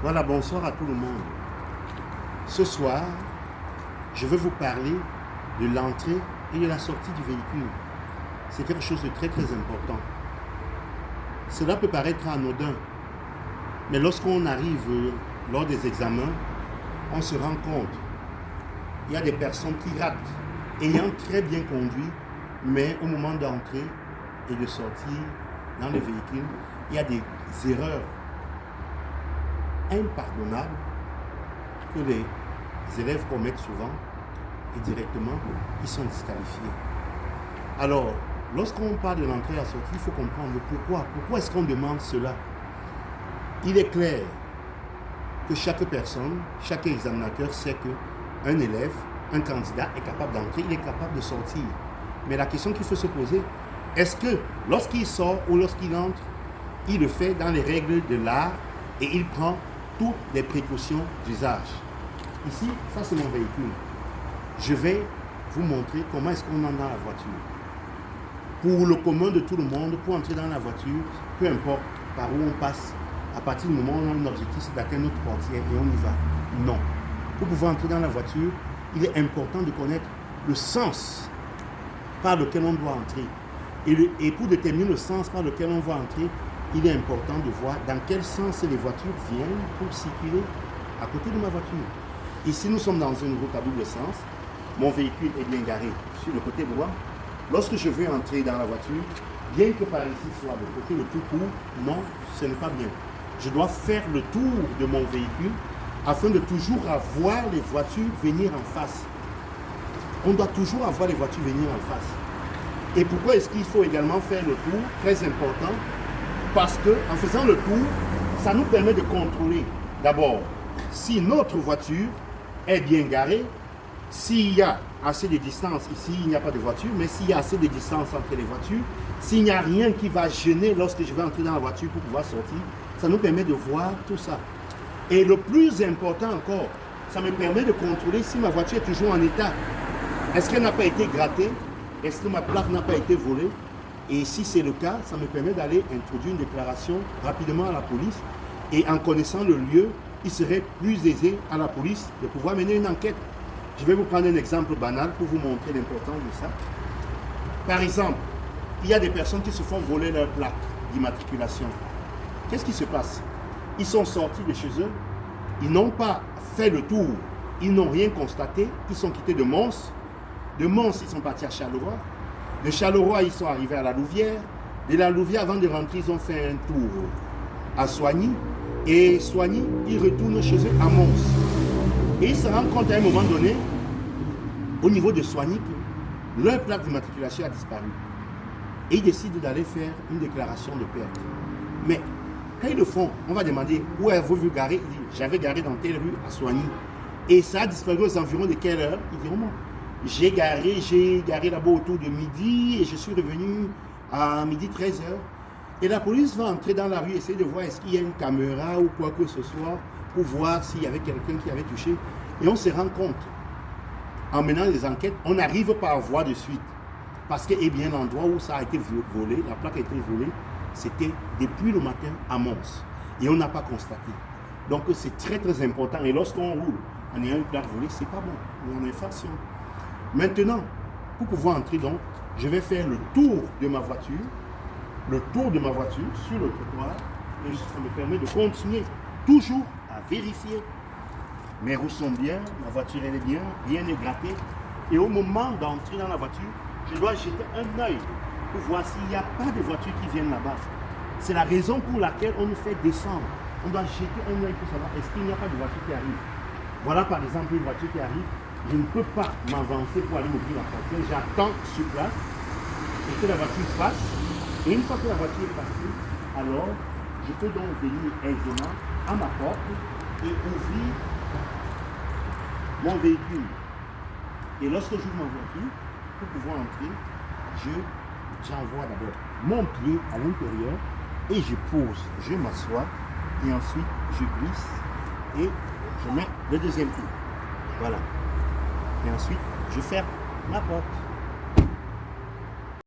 Voilà, bonsoir à tout le monde. Ce soir, je vais vous parler de l'entrée et de la sortie du véhicule. C'est quelque chose de très important. Cela peut paraître anodin, mais lorsqu'on arrive lors des examens, on se rend compte. Il y a des personnes qui ratent, ayant très bien conduit, mais au moment d'entrer et de sortir dans le véhicule, il y a des erreurs impardonnables que les élèves commettent souvent et directement, ils sont disqualifiés. Alors, lorsqu'on parle de l'entrée et la sortie, il faut comprendre le pourquoi. Pourquoi est-ce qu'on demande cela? Il est clair que chaque personne, chaque examinateur sait qu'un élève, un candidat est capable d'entrer, il est capable de sortir. Mais la question qu'il faut se poser, est-ce que lorsqu'il sort ou lorsqu'il entre, il le fait dans les règles de l'art et il prend toutes les précautions d'usage? Ici, ça c'est mon véhicule. Je vais vous montrer comment est-ce qu'on entre dans la voiture. Pour le commun de tout le monde, pour entrer dans la voiture, peu importe par où on passe, à partir du moment où on a un objectif, c'est d'atteindre notre portière et on y va. Non. Pour pouvoir entrer dans la voiture, il est important de connaître le sens par lequel on doit entrer. Et pour déterminer le sens par lequel on va entrer, il est important de voir dans quel sens les voitures viennent pour circuler à côté de ma voiture. Ici, nous sommes dans une route à double sens. Mon véhicule est bien garé sur le côté droit. Lorsque je veux entrer dans la voiture, bien que par ici soit le côté le plus court, non, ce n'est pas bien. Je dois faire le tour de mon véhicule afin de toujours avoir les voitures venir en face. On doit toujours avoir les voitures venir en face. Et pourquoi est-ce qu'il faut également faire le tour? Très important. Parce qu'en faisant le tour, ça nous permet de contrôler d'abord si notre voiture est bien garée, s'il y a assez de distance, ici il n'y a pas de voiture, mais s'il y a assez de distance entre les voitures, s'il n'y a rien qui va gêner lorsque je vais entrer dans la voiture pour pouvoir sortir, ça nous permet de voir tout ça. Et le plus important encore, ça me permet de contrôler si ma voiture est toujours en état. Est-ce qu'elle n'a pas été grattée? Est-ce que ma plaque n'a pas été volée? Et si c'est le cas, ça me permet d'aller introduire une déclaration rapidement à la police. Et en connaissant le lieu, il serait plus aisé à la police de pouvoir mener une enquête. Je vais vous prendre un exemple banal pour vous montrer l'importance de ça. Par exemple, il y a des personnes qui se font voler leur plaque d'immatriculation. Qu'est-ce qui se passe? Ils sont sortis de chez eux, ils n'ont pas fait le tour, ils n'ont rien constaté, ils sont quittés de Mons. De Mons, ils sont partis à Charleroi. De Charleroi, ils sont arrivés à la Louvière. De la Louvière, avant de rentrer, ils ont fait un tour à Soigny. Et Soigny, ils retournent chez eux à Mons. Et ils se rendent compte à un moment donné, au niveau de Soigny, que leur plaque d'immatriculation a disparu. Et ils décident d'aller faire une déclaration de perte. Mais quand ils le font, on va demander où avez-vous garé? Ils disent, j'avais garé dans telle rue à Soigny. Et ça a disparu aux environs de quelle heure? Ils diront, non. J'ai garé là-bas autour de midi et je suis revenu à midi 13h. Et la police va entrer dans la rue, essayer de voir est-ce qu'il y a une caméra ou quoi que ce soit pour voir s'il y avait quelqu'un qui avait touché. Et on se rend compte, en menant les enquêtes, on n'arrive pas à voir de suite. Parce que, eh bien, l'endroit où ça a été volé, la plaque a été volée, c'était depuis le matin à Mons. Et on n'a pas constaté. Donc, c'est très important. Et lorsqu'on roule en ayant une plaque volée, c'est pas bon. On est en infraction. Maintenant, pour pouvoir entrer donc, je vais faire le tour de ma voiture sur le trottoir, et ça me permet de continuer toujours à vérifier. Mes roues sont bien, ma voiture elle est bien est grattée, et au moment d'entrer dans la voiture, je dois jeter un œil pour voir s'il n'y a pas de voitures qui viennent là-bas. C'est la raison pour laquelle on nous fait descendre. On doit jeter un œil pour savoir est-ce qu'il n'y a pas de voiture qui arrive. Voilà par exemple une voiture qui arrive. Je ne peux pas m'avancer pour aller m'ouvrir la portière. J'attends sur place et que la voiture passe. Et une fois que la voiture est passée, alors je peux donc venir aisément à ma porte et ouvrir mon véhicule. Et lorsque j'ouvre ma voiture, pour pouvoir entrer, j'envoie d'abord mon pied à l'intérieur et je pose, je m'assois et ensuite je glisse et je mets le deuxième pied. Voilà. Et ensuite, je ferme ma porte.